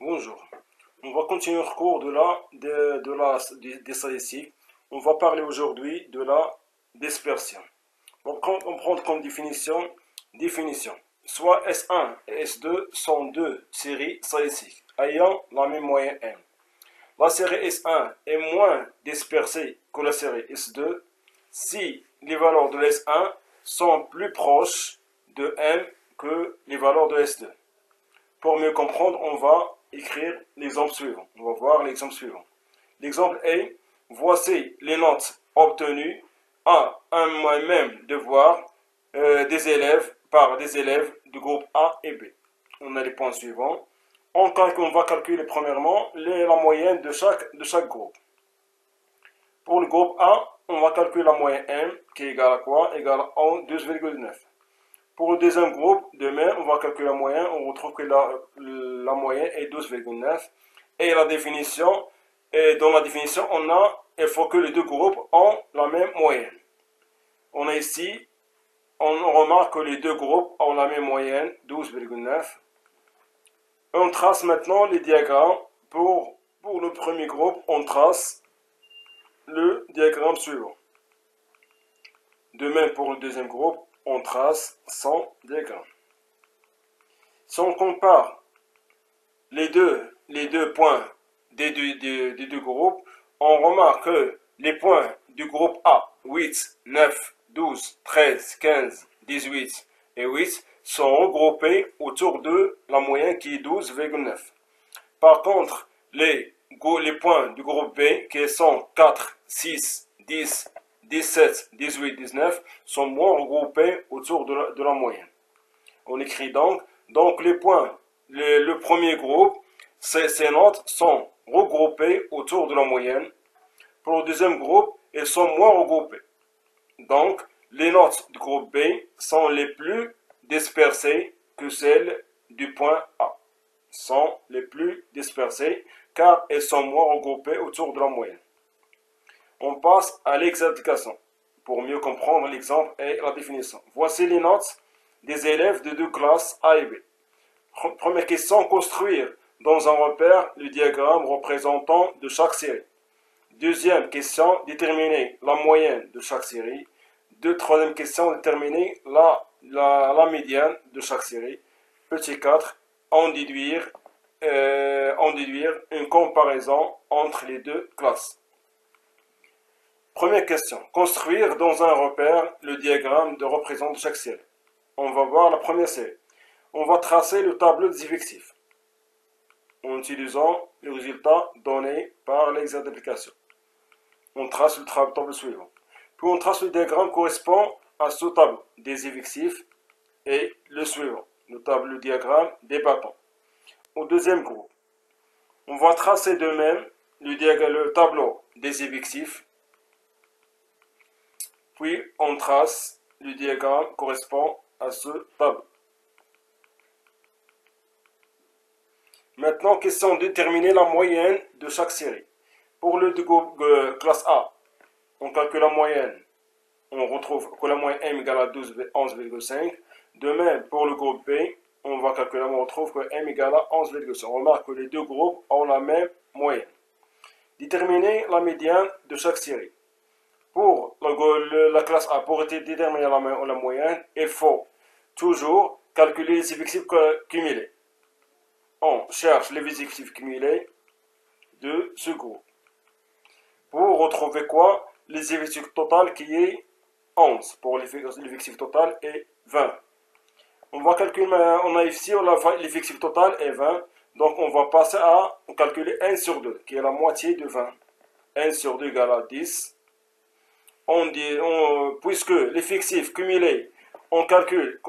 Bonjour. On va continuer le cours des statistiques. On va parler aujourd'hui de la dispersion. On prend comme définition. Soit S1 et S2 sont deux séries statistiques ayant la même moyenne M. La série S1 est moins dispersée que la série S2 si les valeurs de S1 sont plus proches de M que les valeurs de S2. Pour mieux comprendre, on va écrire l'exemple suivant. On va voir l'exemple suivant. L'exemple est, voici les notes obtenues à un même devoir des élèves par des élèves du groupe A et B. On a les points suivants. On va calculer premièrement la moyenne de chaque groupe. Pour le groupe A, on va calculer la moyenne M qui est égale à quoi? Égale à 12,9. Pour le deuxième groupe, de même, on va calculer la moyenne. On retrouve que la moyenne est 12,9. Et la définition, dans la définition, il faut que les deux groupes ont la même moyenne. On a ici, on remarque que les deux groupes ont la même moyenne, 12,9. On trace maintenant les diagrammes. Pour le premier groupe, on trace le diagramme suivant. De même, pour le deuxième groupe, on trace son diagramme. Si on compare les deux points des deux groupes, on remarque que les points du groupe A, 8, 9, 12, 13, 15, 18 et 8, sont regroupés autour de la moyenne qui est 12,9. Par contre, les points du groupe B, qui sont 4, 6, 10, 17, 18, 19, sont moins regroupés autour de la moyenne. On écrit donc les points, le premier groupe, ces notes sont regroupées autour de la moyenne. Pour le deuxième groupe, elles sont moins regroupées. Donc, les notes du groupe B sont les plus dispersées que celles du point A. Sont les plus dispersées car elles sont moins regroupées autour de la moyenne. On passe à l'exapplication pour mieux comprendre l'exemple et la définition. Voici les notes des élèves de deux classes A et B. Première question, construire dans un repère le diagramme représentant de chaque série. Deuxième question, déterminer la moyenne de chaque série. Troisième question, déterminer la médiane de chaque série. Petit 4, en déduire une comparaison entre les deux classes. Première question, construire dans un repère le diagramme de représentation de chaque série. On va voir la première série. On va tracer le tableau des effectifs en utilisant les résultats donnés par l'exercice d'application. On trace le tableau suivant. Puis on trace le diagramme correspond à ce tableau des effectifs et le suivant, le diagramme des bâtons. Au deuxième groupe, on va tracer de même le tableau des effectifs, puis on trace le diagramme correspond à ce tableau. Maintenant, question de déterminer la moyenne de chaque série. Pour le groupe classe A, on calcule la moyenne. On retrouve que la moyenne M égale à 11,5. De même, pour le groupe B, on va calculer, on retrouve que M égale à 11,5. On remarque que les deux groupes ont la même moyenne. Déterminer la médiane de chaque série. Pour la classe A, pour déterminer la moyenne, il faut toujours calculer les effectifs cumulés. On cherche les effectifs cumulés de ce groupe. Pour retrouver quoi? Les effectifs total qui est 11. Pour l'effectif total est 20. On va calculer, on a ici l'effectif total est 20. Donc on va passer à calculer 1 sur 2, qui est la moitié de 20. 1 sur 2 égale à 10. Puisque l'effectif cumulé, on calcule,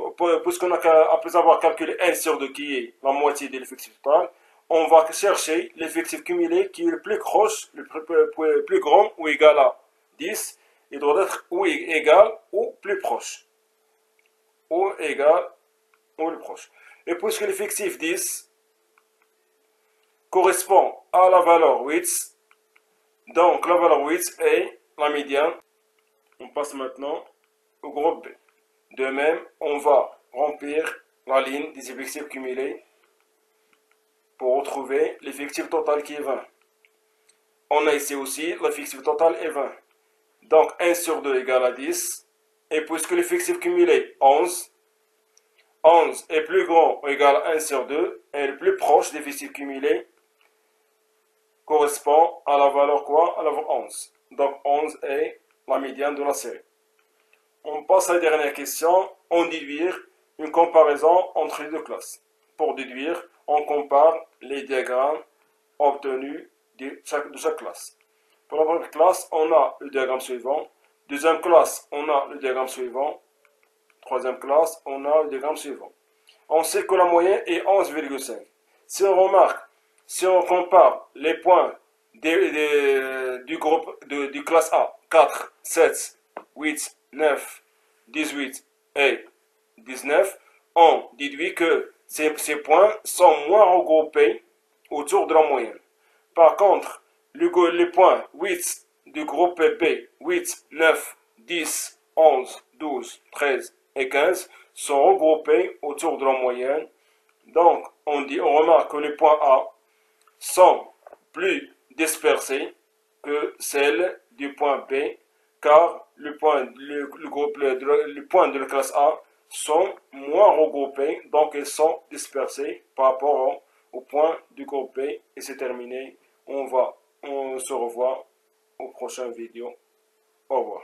puisqu'on a, après avoir calculé 1 sur 2 qui est la moitié de l'effectif total, on va chercher l'effectif cumulé qui est le plus proche, le plus grand ou égal à 10. Il doit être ou égal ou plus proche. Ou égal ou plus proche. Et puisque l'effectif 10 correspond à la valeur 8, donc la valeur 8 est la médiane. On passe maintenant au groupe B. De même, on va remplir la ligne des effectifs cumulés pour retrouver l'effectif total qui est 20. On a ici aussi l'effectif total est 20. Donc 1 sur 2 égale à 10. Et puisque l'effectif cumulé est 11, 11 est plus grand ou égal à 1 sur 2 et le plus proche des l'effectif cumulé correspond à la valeur quoi? À la valeur 11. Donc 11 est la médiane de la série. On passe à la dernière question. On déduire une comparaison entre les deux classes. Pour déduire, on compare les diagrammes obtenus de chaque classe. Pour la première classe, on a le diagramme suivant. Deuxième classe, on a le diagramme suivant. Troisième classe, on a le diagramme suivant. On sait que la moyenne est 11,5. Si on remarque, si on compare les points du groupe du classe A, 4, 7, 8, 9, 18 et 19, on déduit que ces points sont moins regroupés autour de la moyenne. Par contre, les points 8 du groupe B, 8, 9, 10, 11, 12, 13 et 15 sont regroupés autour de la moyenne. Donc, on remarque que les points A sont plus dispersés que celles du point B, car les points de la classe A sont moins regroupés, donc ils sont dispersés par rapport au point du groupe B. Et c'est terminé. On se revoit aux prochaines vidéos. Au revoir.